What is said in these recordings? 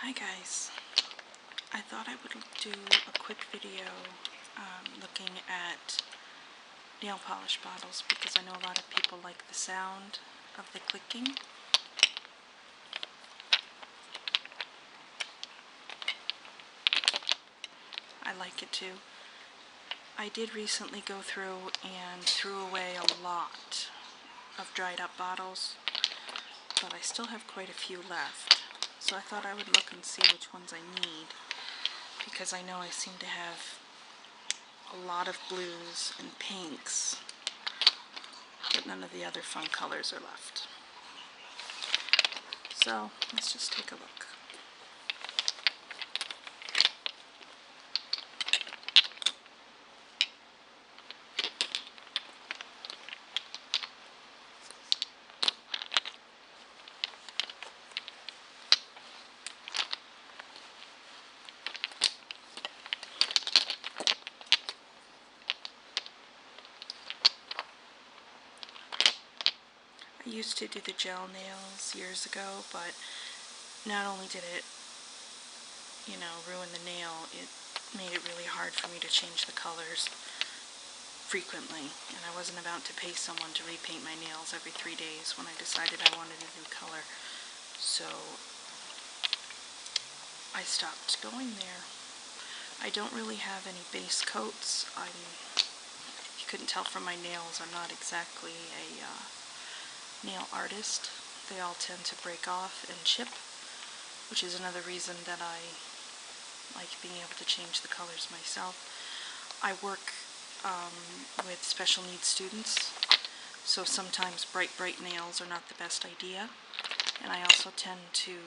Hi guys, I thought I would do a quick video looking at nail polish bottles because I know a lot of people like the sound of the clicking. I like it too. I did recently go through and threw away a lot of dried up bottles, but I still have quite a few left. So I thought I would look and see which ones I need, because I know I seem to have a lot of blues and pinks, but none of the other fun colors are left. So let's just take a look. I used to do the gel nails years ago, but not only did it, ruin the nail, it made it really hard for me to change the colors frequently, and I wasn't about to pay someone to repaint my nails every 3 days when I decided I wanted a new color. So I stopped going there. I don't really have any base coats. If you couldn't tell from my nails, I'm not exactly a nail artist. They all tend to break off and chip, which is another reason that I like being able to change the colors myself. I work with special needs students, so sometimes bright nails are not the best idea, and I also tend to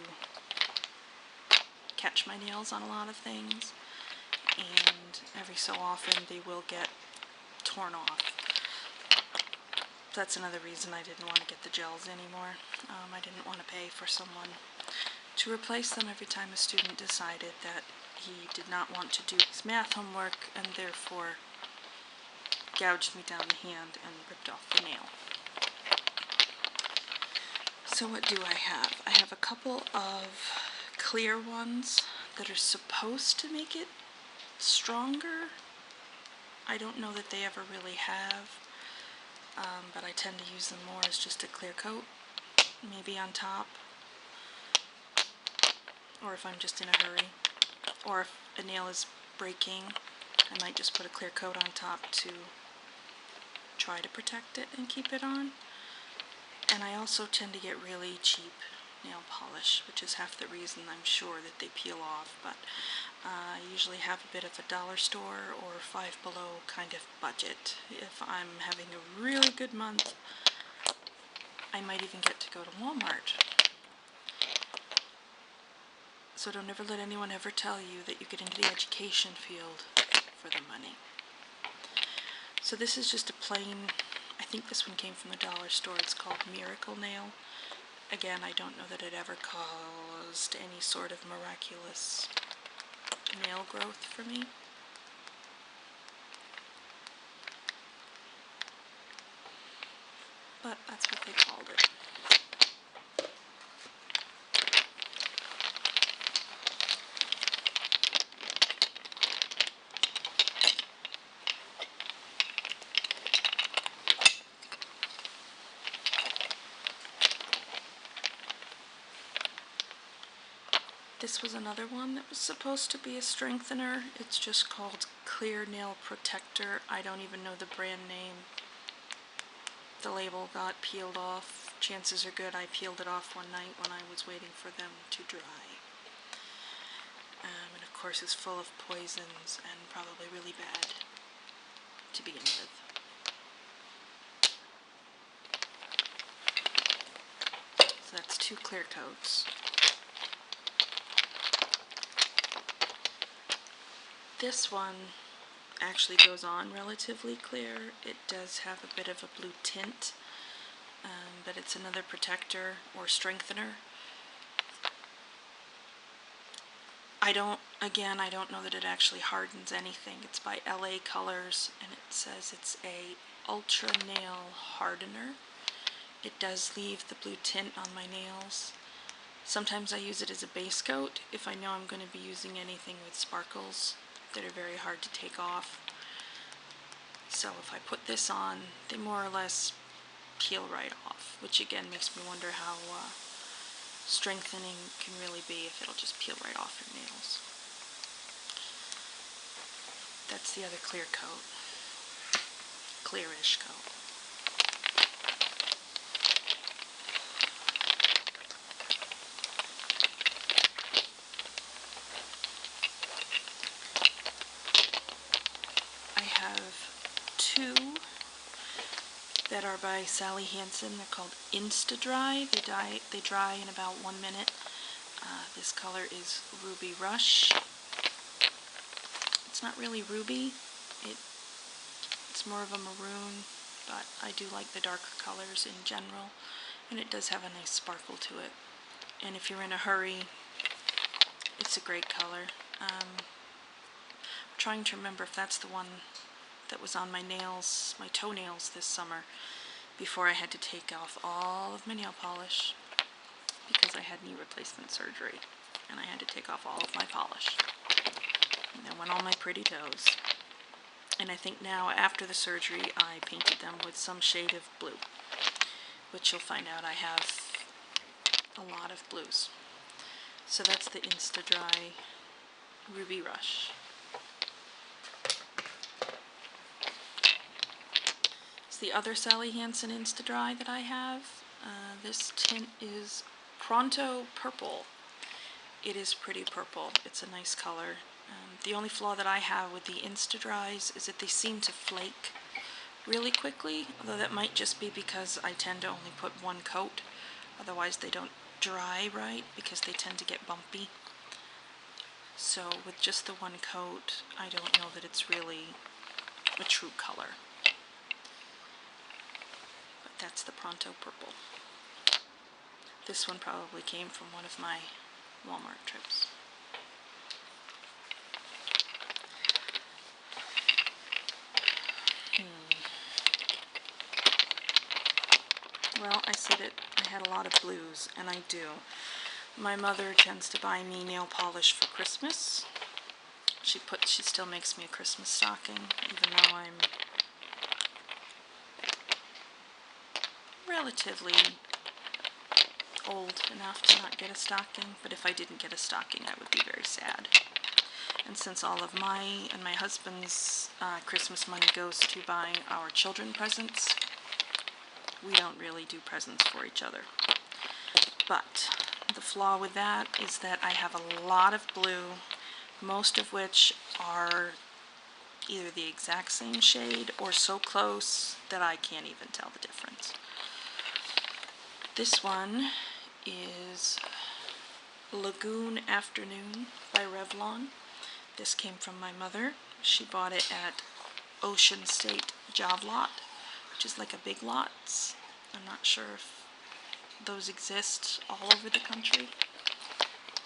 catch my nails on a lot of things, and every so often they will get torn off. That's another reason I didn't want to get the gels anymore. I didn't want to pay for someone to replace them every time a student decided that he did not want to do his math homework and therefore gouged me down the hand and ripped off the nail. So what do I have? I have a couple of clear ones that are supposed to make it stronger. I don't know that they ever really have, but I tend to use them more as just a clear coat, maybe on top, or if I'm just in a hurry, or if a nail is breaking, I might just put a clear coat on top to try to protect it and keep it on. And I also tend to get really cheap nail polish, which is half the reason I'm sure that they peel off, but I usually have a bit of a dollar store or Five Below kind of budget. If I'm having a really good month, I might even get to go to Walmart. So don't ever let anyone ever tell you that you get into the education field for the money. So this is just a plain, I think this one came from the dollar store. It's called Miracle Nail. Again, I don't know that it ever caused any sort of miraculous nail growth for me. But that's what they called it. This was another one that was supposed to be a strengthener. It's just called Clear Nail Protector. I don't even know the brand name. The label got peeled off. Chances are good I peeled it off one night when I was waiting for them to dry. And of course it's full of poisons and probably really bad to begin with. So that's 2 clear coats. This one actually goes on relatively clear. It does have a bit of a blue tint, but it's another protector or strengthener. I don't know that it actually hardens anything. It's by LA Colors, and it says it's a ultra nail hardener. It does leave the blue tint on my nails, Sometimes I use it as a base coat if I know I'm going to be using anything with sparkles that are very hard to take off. So if I put this on, they more or less peel right off, which again makes me wonder how strengthening can really be if it'll just peel right off your nails. That's the other clear coat, clearish coat. I have two that are by Sally Hansen. They're called Insta-Dry. They dry in about 1 minute. This color is Ruby Rush. It's not really ruby. It's more of a maroon, but I do like the darker colors in general, and it does have a nice sparkle to it. And if you're in a hurry, it's a great color. I'm trying to remember if that's the one that was on my nails, my toenails this summer, before I had to take off all of my nail polish because I had knee replacement surgery, and I had to take off all of my polish. And then went on my pretty toes. And I think now, after the surgery, I painted them with some shade of blue, which you'll find out I have a lot of blues. So that's the Insta-Dry Ruby Rush. It's the other Sally Hansen Insta-Dry that I have. This tint is Pronto Purple. It is pretty purple. It's a nice color. The only flaw that I have with the Insta-Dries is that they seem to flake really quickly, although that might just be because I tend to only put one coat. Otherwise they don't dry right because they tend to get bumpy. So with just the one coat, I don't know that it's really a true color. But that's the Pronto Purple. This one probably came from one of my Walmart trips. Well, I said it, I had a lot of blues, and I do. My mother tends to buy me nail polish for Christmas. She still makes me a Christmas stocking, even though I'm relatively old enough to not get a stocking, but if I didn't get a stocking, I would be very sad. And since all of my and my husband's Christmas money goes to buying our children presents, we don't really do presents for each other. But the flaw with that is that I have a lot of blue, most of which are either the exact same shade or so close that I can't even tell the difference. This one is Lagoon Afternoon by Revlon. This came from my mother. She bought it at Ocean State Job Lot, which is like a Big Lots. I'm not sure if those exist all over the country.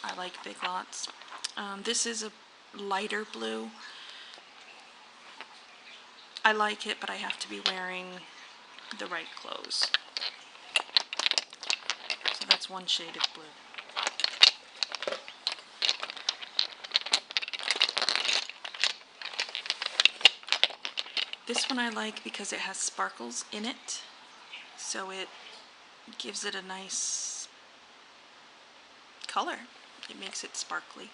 I like Big Lots. This is a lighter blue. I like it, but I have to be wearing the right clothes. So that's one shade of blue. This one I like because it has sparkles in it, so it gives it a nice color. It makes it sparkly.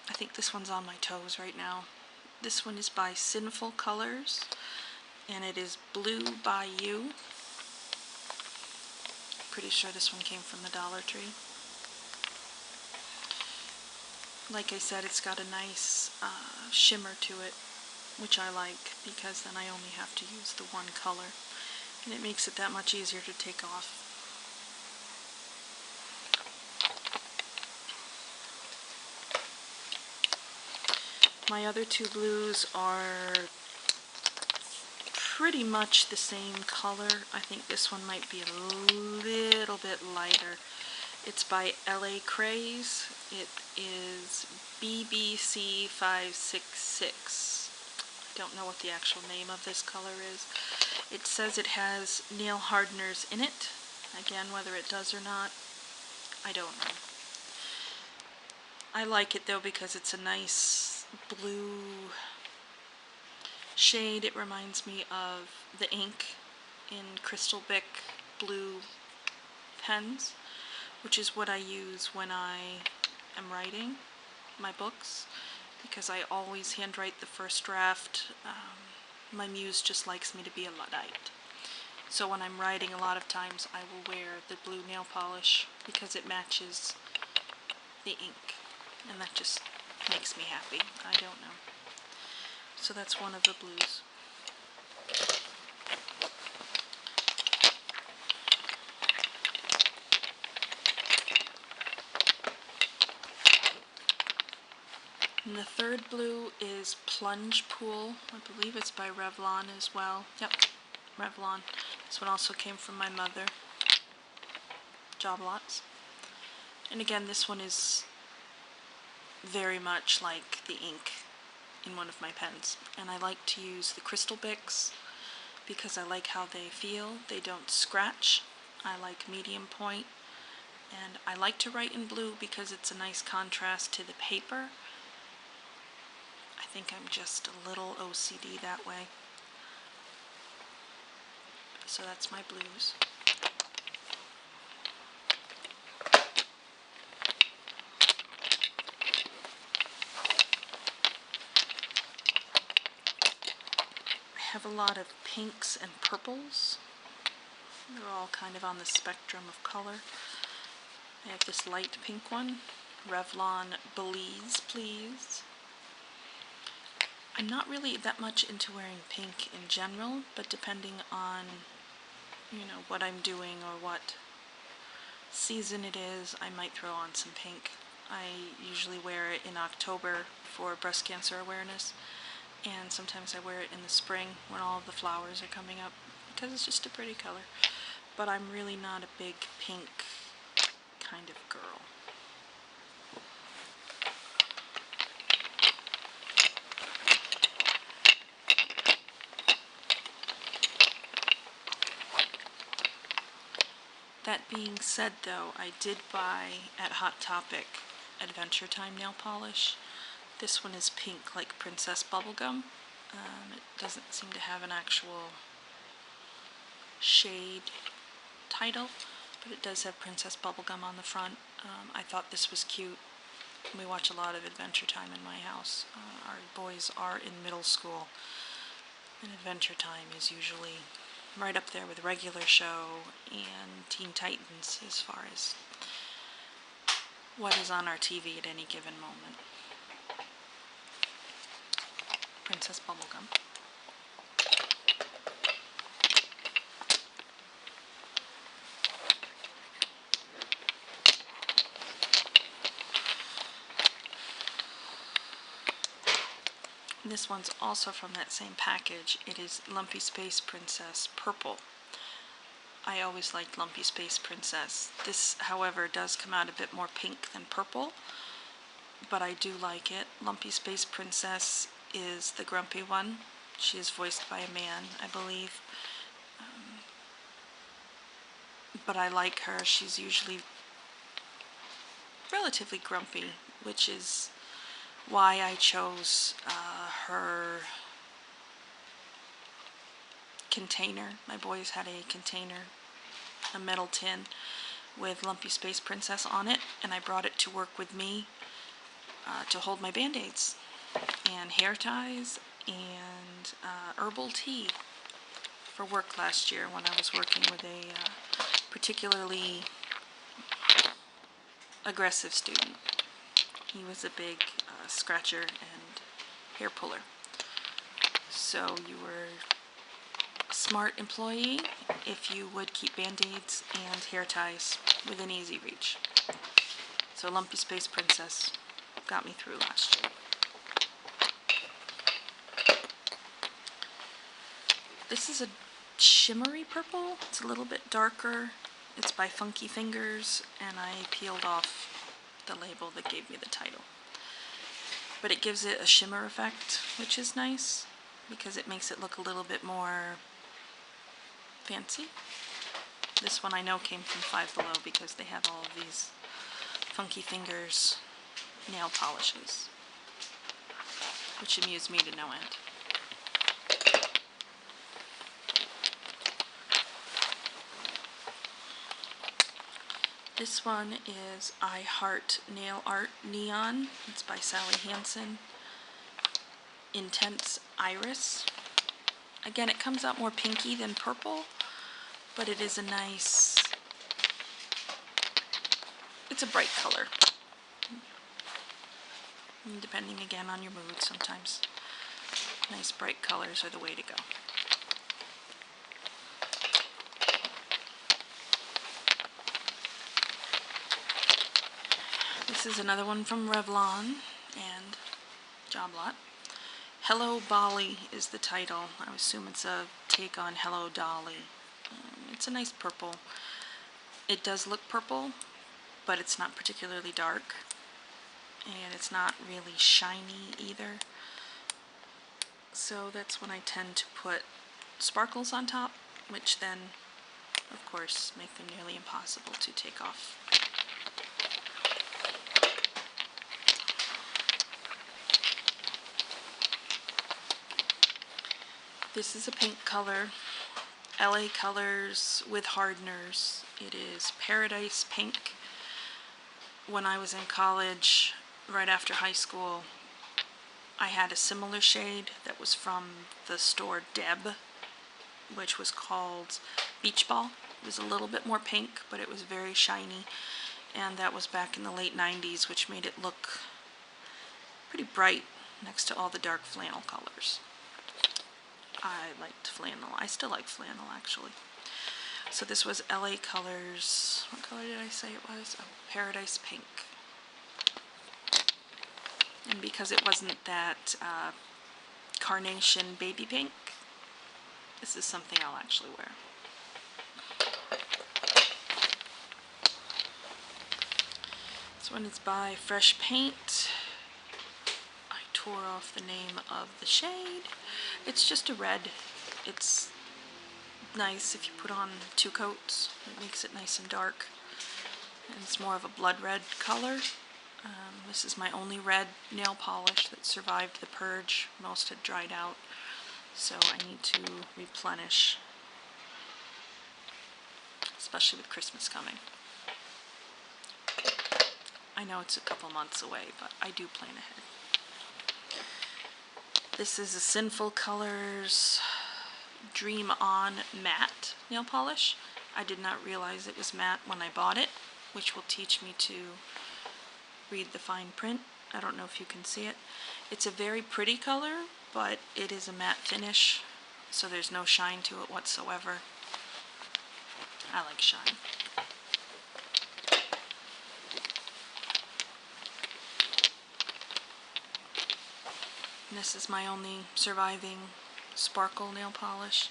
I think this one's on my toes right now. This one is by Sinful Colors, and it is Blue by You. Pretty sure this one came from the Dollar Tree. Like I said, it's got a nice shimmer to it, which I like because then I only have to use the one color, and it makes it that much easier to take off. My other two blues are pretty much the same color. I think this one might be a little bit lighter. It's by LA Craze. It is BBC 566. I don't know what the actual name of this color is. It says it has nail hardeners in it. Again, whether it does or not, I don't know. I like it though because it's a nice blue shade. It reminds me of the ink in Crystal Bic blue pens, which is what I use when I am writing my books, because I always handwrite the first draft. My muse just likes me to be a Luddite. So when I'm writing, a lot of times I will wear the blue nail polish because it matches the ink, and that just makes me happy. I don't know. So that's one of the blues. And the third blue is Plunge Pool. I believe it's by Revlon as well. Yep, Revlon. This one also came from my mother. Job lots. And again, this one is very much like the ink in one of my pens. And I like to use the Crystal Bics because I like how they feel. They don't scratch. I like medium point. And I like to write in blue because it's a nice contrast to the paper. I think I'm just a little OCD that way. So that's my blues. I have a lot of pinks and purples. They're all kind of on the spectrum of color. I have this light pink one, Revlon Belize Please. I'm not really that much into wearing pink in general, but depending on, what I'm doing or what season it is, I might throw on some pink. I usually wear it in October for breast cancer awareness, and sometimes I wear it in the spring when all of the flowers are coming up, because it's just a pretty color. But I'm really not a big pink kind of girl. That being said though, I did buy at Hot Topic Adventure Time nail polish. This one is pink like Princess Bubblegum. It doesn't seem to have an actual shade title, but it does have Princess Bubblegum on the front. I thought this was cute. We watch a lot of Adventure Time in my house. Our boys are in middle school, and Adventure Time is usually right up there with Regular Show and Teen Titans as far as what is on our TV at any given moment. Princess Bubblegum. This one's also from that same package. It is Lumpy Space Princess Purple. I always liked Lumpy Space Princess. This, however, does come out a bit more pink than purple, but I do like it. Lumpy Space Princess is the grumpy one. She is voiced by a man, I believe. But I like her. She's usually relatively grumpy, which is why I chose her container. My boys had a container, a metal tin with Lumpy Space Princess on it, and I brought it to work with me to hold my Band-Aids and hair ties and herbal tea for work last year when I was working with a particularly aggressive student. He was a big scratcher and hair puller. So you were a smart employee if you would keep Band-Aids and hair ties within easy reach. So Lumpy Space Princess got me through last year. This is a shimmery purple. It's a little bit darker. It's by Funky Fingers, and I peeled off the label that gave me the title. But it gives it a shimmer effect, which is nice because it makes it look a little bit more fancy. This one I know came from Five Below because they have all of these Funky Fingers nail polishes, which amused me to no end. This one is I Heart Nail Art Neon. It's by Sally Hansen. Intense Iris. Again, it comes out more pinky than purple, but it is a nice, it's a bright color. And depending again on your mood, sometimes nice bright colors are the way to go. This is another one from Revlon and Job Lot. Hello Bali is the title. I assume it's a take on Hello Dolly. It's a nice purple. It does look purple, but it's not particularly dark. And it's not really shiny either. So that's when I tend to put sparkles on top, which then, of course, make them nearly impossible to take off. This is a pink color, LA Colors with hardeners. It is Paradise Pink. When I was in college, right after high school, I had a similar shade that was from the store Deb, which was called Beach Ball. It was a little bit more pink, but it was very shiny, and that was back in the late 90s, which made it look pretty bright next to all the dark flannel colors. I liked flannel. I still like flannel, actually. So this was LA Colors. What color did I say it was? Oh, Paradise Pink. And because it wasn't that carnation baby pink, this is something I'll actually wear. This one is by Fresh Paint. I tore off the name of the shade. It's just a red. It's nice if you put on 2 coats. It makes it nice and dark. And it's more of a blood red color. This is my only red nail polish that survived the purge. Most had dried out. So I need to replenish, especially with Christmas coming. I know it's a couple months away, but I do plan ahead. This is a Sinful Colors Dream On Matte nail polish. I did not realize it was matte when I bought it, which will teach me to read the fine print. I don't know if you can see it. It's a very pretty color, but it is a matte finish, so there's no shine to it whatsoever. I like shine. And this is my only surviving sparkle nail polish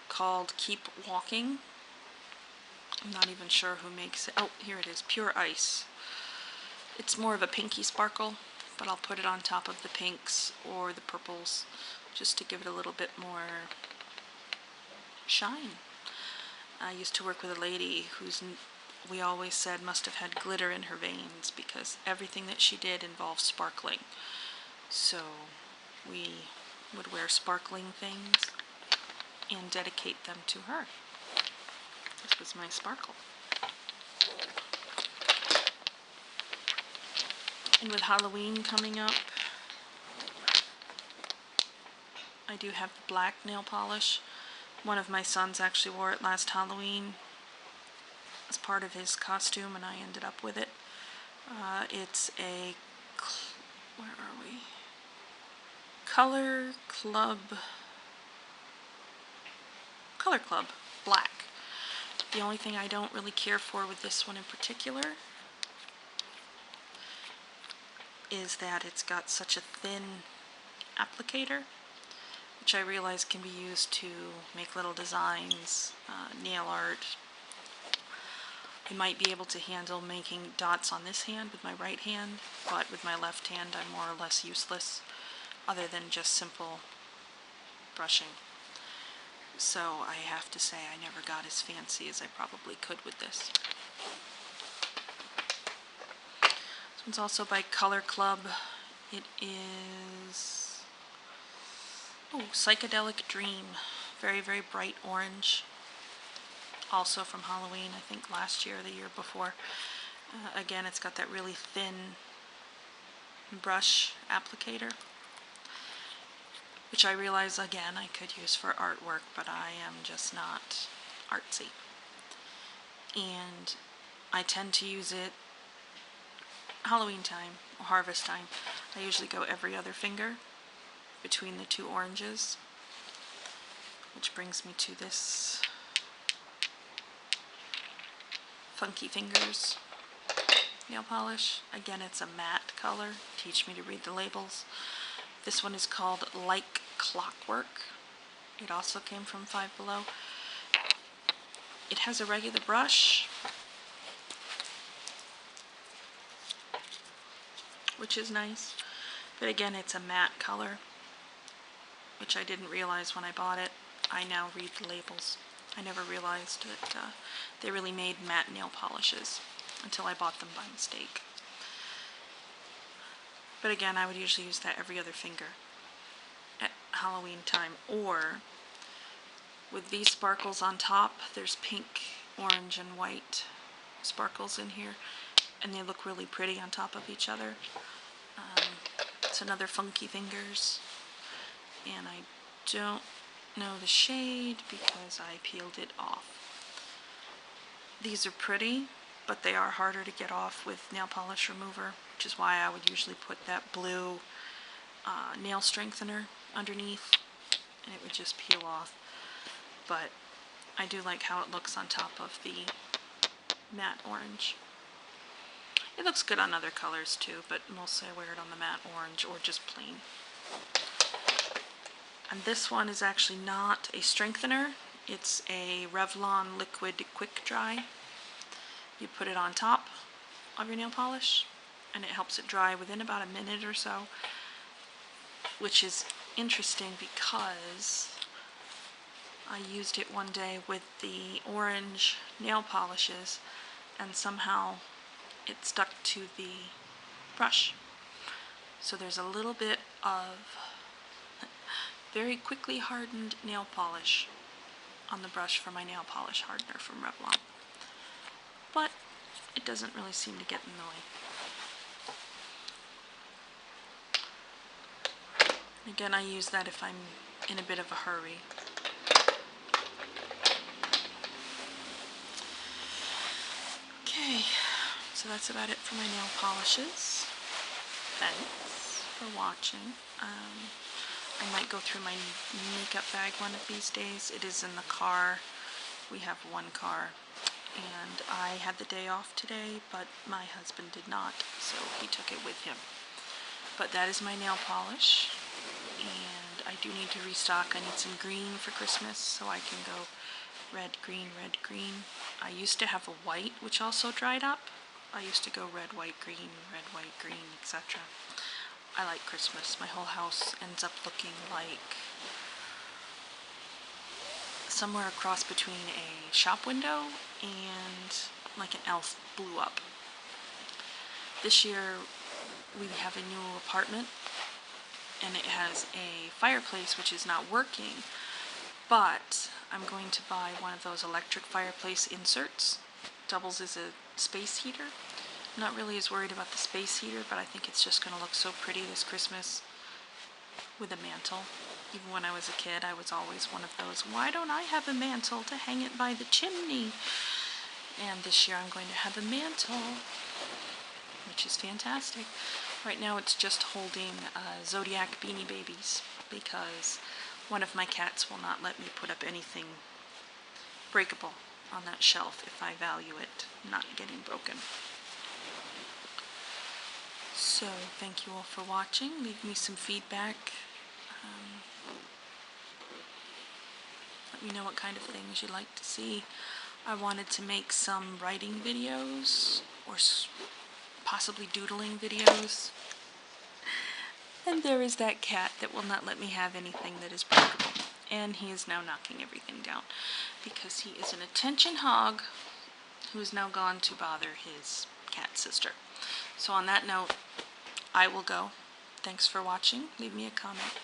called Keep Walking. I'm not even sure who makes it. Oh, here it is, Pure Ice. It's more of a pinky sparkle, but I'll put it on top of the pinks or the purples just to give it a little bit more shine. I used to work with a lady who's, we always said, must have had glitter in her veins because everything that she did involved sparkling. So we would wear sparkling things and dedicate them to her. This was my sparkle. And with Halloween coming up, I do have the black nail polish. One of my sons actually wore it last Halloween as part of his costume, and I ended up with it. It's a, where are we? Color Club Black. The only thing I don't really care for with this one in particular is that it's got such a thin applicator, which I realize can be used to make little designs, nail art. I might be able to handle making dots on this hand with my right hand, but with my left hand I'm more or less useless, other than just simple brushing. So I have to say I never got as fancy as I probably could with this. It's also by Color Club. It is, oh, Psychedelic Dream. Very, very bright orange. Also from Halloween, I think last year or the year before. Again, it's got that really thin brush applicator, which I realize, again, I could use for artwork, but I am just not artsy. And I tend to use it Halloween time or harvest time. I usually go every other finger between the two oranges, which brings me to this Funky Fingers nail polish. Again, it's a matte color. Teach me to read the labels. This one is called Like Clockwork. It also came from Five Below. It has a regular brush, which is nice, but again, it's a matte color, which I didn't realize when I bought it. I now read the labels. I never realized that they really made matte nail polishes until I bought them by mistake. But again, I would usually use that every other finger at Halloween time, or with these sparkles on top. There's pink, orange, and white sparkles in here, and they look really pretty on top of each other. It's another Funky Fingers, and I don't know the shade because I peeled it off. These are pretty, but they are harder to get off with nail polish remover, which is why I would usually put that blue nail strengthener underneath, and it would just peel off. But I do like how it looks on top of the matte orange. It looks good on other colors too, but mostly I wear it on the matte orange or just plain. And this one is actually not a strengthener. It's a Revlon Liquid Quick Dry. You put it on top of your nail polish, and it helps it dry within about a minute or so, which is interesting because I used it one day with the orange nail polishes, and somehow it stuck to the brush. So there's a little bit of very quickly hardened nail polish on the brush for my nail polish hardener from Revlon. But it doesn't really seem to get in the way. Again, I use that if I'm in a bit of a hurry. Okay, so that's about it for my nail polishes. Thanks for watching. I might go through my makeup bag one of these days. It is in the car. We have one car, and I had the day off today, but my husband did not, so he took it with him. But that is my nail polish, and I do need to restock. I need some green for Christmas, so I can go red, green, red, green. I used to have a white, which also dried up. I used to go red, white, green, etc. I like Christmas. My whole house ends up looking like somewhere across between a shop window and like an elf blew up. This year we have a new apartment, and it has a fireplace which is not working, but I'm going to buy one of those electric fireplace inserts. Doubles as a space heater. I'm not really as worried about the space heater, but I think it's just going to look so pretty this Christmas with a mantle. Even when I was a kid, I was always one of those, why don't I have a mantle to hang it by the chimney? And this year I'm going to have a mantle, which is fantastic. Right now it's just holding Zodiac Beanie Babies, because one of my cats will not let me put up anything breakable on that shelf if I value it not getting broken. So thank you all for watching. Leave me some feedback. Let me know what kind of things you'd like to see. I wanted to make some writing videos or possibly doodling videos. And there is that cat that will not let me have anything that is breakable. And he is now knocking everything down because he is an attention hog who is now gone to bother his cat sister. So on that note, I will go. Thanks for watching. Leave me a comment.